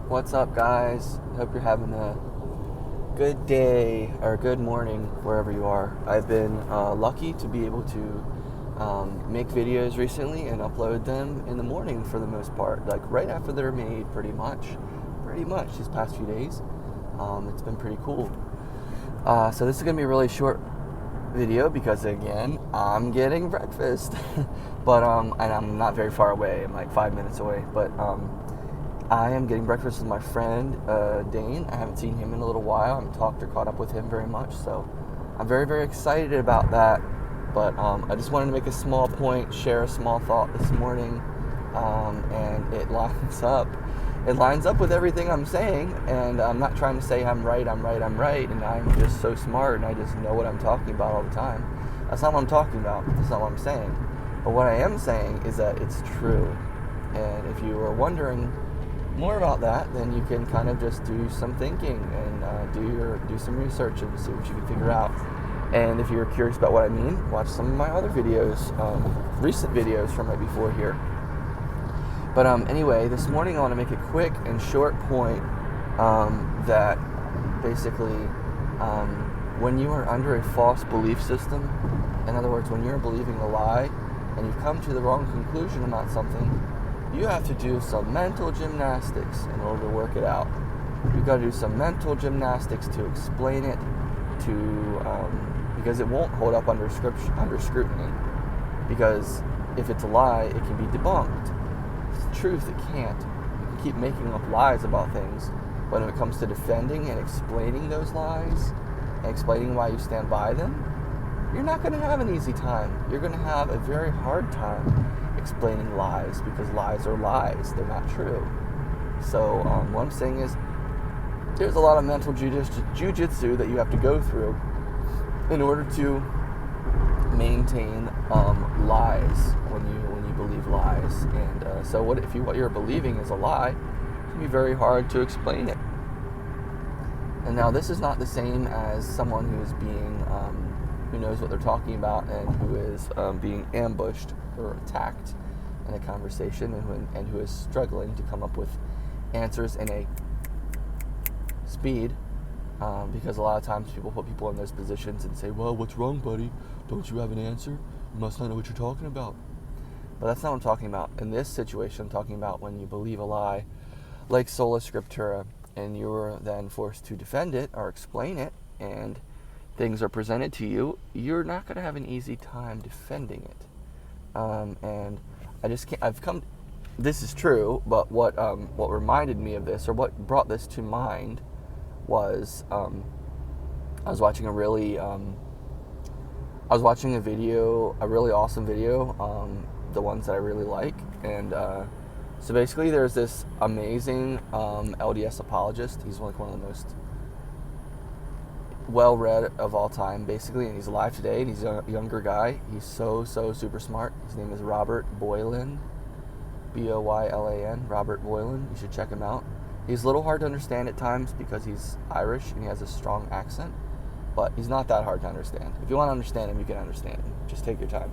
What's up, guys? Hope you're having a good day or good morning wherever you are. I've been lucky to be able to make videos recently and upload them in the morning for the most part, like right after they're made, pretty much these past few days. It's been pretty cool. So this is gonna be a really short video because again, I'm getting breakfast, but and I'm not very far away. I'm like 5 minutes away, but I am getting breakfast with my friend Dane. I haven't seen him in a little while. I haven't talked or caught up with him very much, so I'm very, very excited about that. But I just wanted to make a small point, share a small thought this morning, and it lines up. It lines up with everything I'm saying, and I'm not trying to say I'm right, and I'm just so smart, and I just know what I'm talking about all the time. That's not what I'm talking about. That's not what I'm saying. But what I am saying is that it's true. And if you are wondering more about that, then you can kind of just do some thinking and do some research and see what you can figure out. And if you're curious about what I mean, watch some of my other videos, recent videos from right before here. But anyway, this morning I want to make a quick and short point that basically when you are under a false belief system, in other words, when you're believing a lie and you've come to the wrong conclusion about something, you have to do some mental gymnastics in order to work it out. You've got to do some mental gymnastics to explain it, because it won't hold up under scrutiny. Because if it's a lie, it can be debunked. If it's the truth, it can't. You can keep making up lies about things, but when it comes to defending and explaining those lies and explaining why you stand by them, you're not going to have an easy time. You're going to have a very hard time explaining lies, because lies are lies. They're not true. So what I'm saying is there's a lot of mental jujitsu that you have to go through in order to maintain lies when you believe lies. And so what if what you're believing is a lie? It can be very hard to explain it. And now this is not the same as someone who is being who knows what they're talking about and who is being ambushed or attacked in a conversation, and who is struggling to come up with answers in a speed, because a lot of times people put people in those positions and say, well, what's wrong, buddy? Don't you have an answer? You must not know what you're talking about. But that's not what I'm talking about. In this situation, I'm talking about when you believe a lie, like sola scriptura, and you're then forced to defend it or explain it, and things are presented to you, you're not going to have an easy time defending it. And I just can't. This is true, but what reminded me of this, or what brought this to mind, was I was watching a really awesome video, the ones that I really like, and so basically there's this amazing LDS apologist. He's one of the most well-read of all time, basically, and he's alive today, and he's a younger guy. He's so super smart. His name is Robert Boylan, Boylan, Robert Boylan. You should check him out. He's a little hard to understand at times because he's Irish and he has a strong accent, but he's not that hard to understand. If you want to understand him, you can understand him. Just take your time.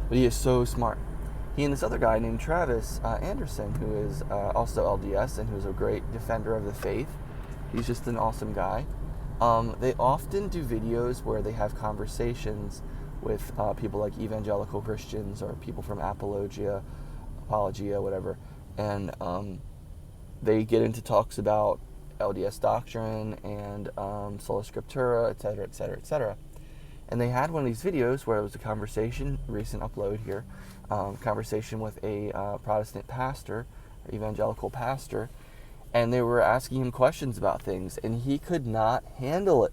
But he is so smart. He and this other guy named Travis Anderson, who is also LDS and who's a great defender of the faith. He's just an awesome guy. They often do videos where they have conversations with people like evangelical Christians or people from Apologia, whatever, and they get into talks about LDS doctrine and sola scriptura, etc., etc., etc. And they had one of these videos where it was a conversation, recent upload here, conversation with a Protestant pastor, or evangelical pastor, and they were asking him questions about things, and he could not handle it.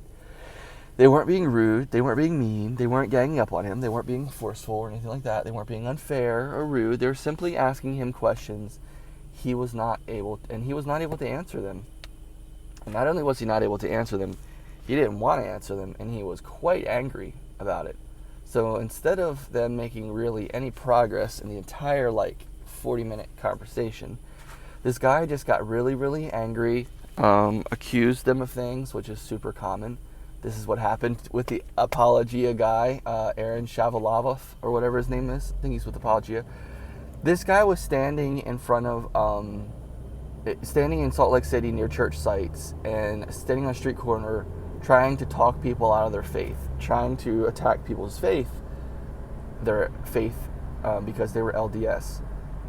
They weren't being rude, they weren't being mean, they weren't ganging up on him, they weren't being forceful or anything like that, they weren't being unfair or rude, they were simply asking him questions. He was not able to answer them. And not only was he not able to answer them, he didn't want to answer them, and he was quite angry about it. So instead of them making really any progress in the entire 40-minute conversation, this guy just got really, really angry, accused them of things, which is super common. This is what happened with the Apologia guy, Aaron Shavalov, or whatever his name is. I think he's with Apologia. This guy was standing in front of standing in Salt Lake City near church sites and standing on a street corner trying to talk people out of their faith, trying to attack people's faith, because they were LDS,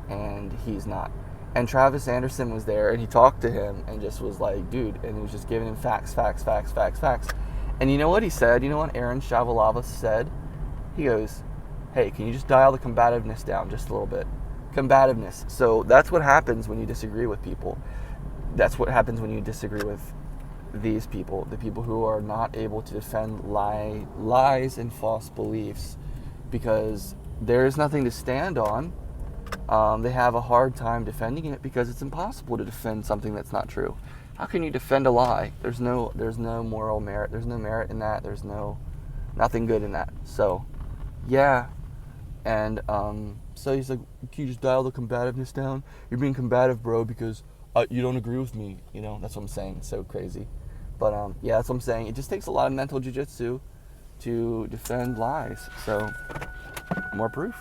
and he's not. And Travis Anderson was there, and he talked to him and just was like, dude, and he was just giving him facts. And you know what he said? You know what Aaron Shavalava said? He goes, hey, can you just dial the combativeness down just a little bit? Combativeness. So that's what happens when you disagree with people. That's what happens when you disagree with these people, the people who are not able to defend lies and false beliefs, because there is nothing to stand on. They have a hard time defending it because it's impossible to defend something that's not true. How can you defend a lie? There's no moral merit. There's no merit in that. There's nothing good in that. So, yeah. And so he's like, can you just dial the combativeness down? You're being combative, bro, because you don't agree with me. You know, that's what I'm saying. It's so crazy. But yeah, that's what I'm saying. It just takes a lot of mental jiu-jitsu to defend lies. So, more proof.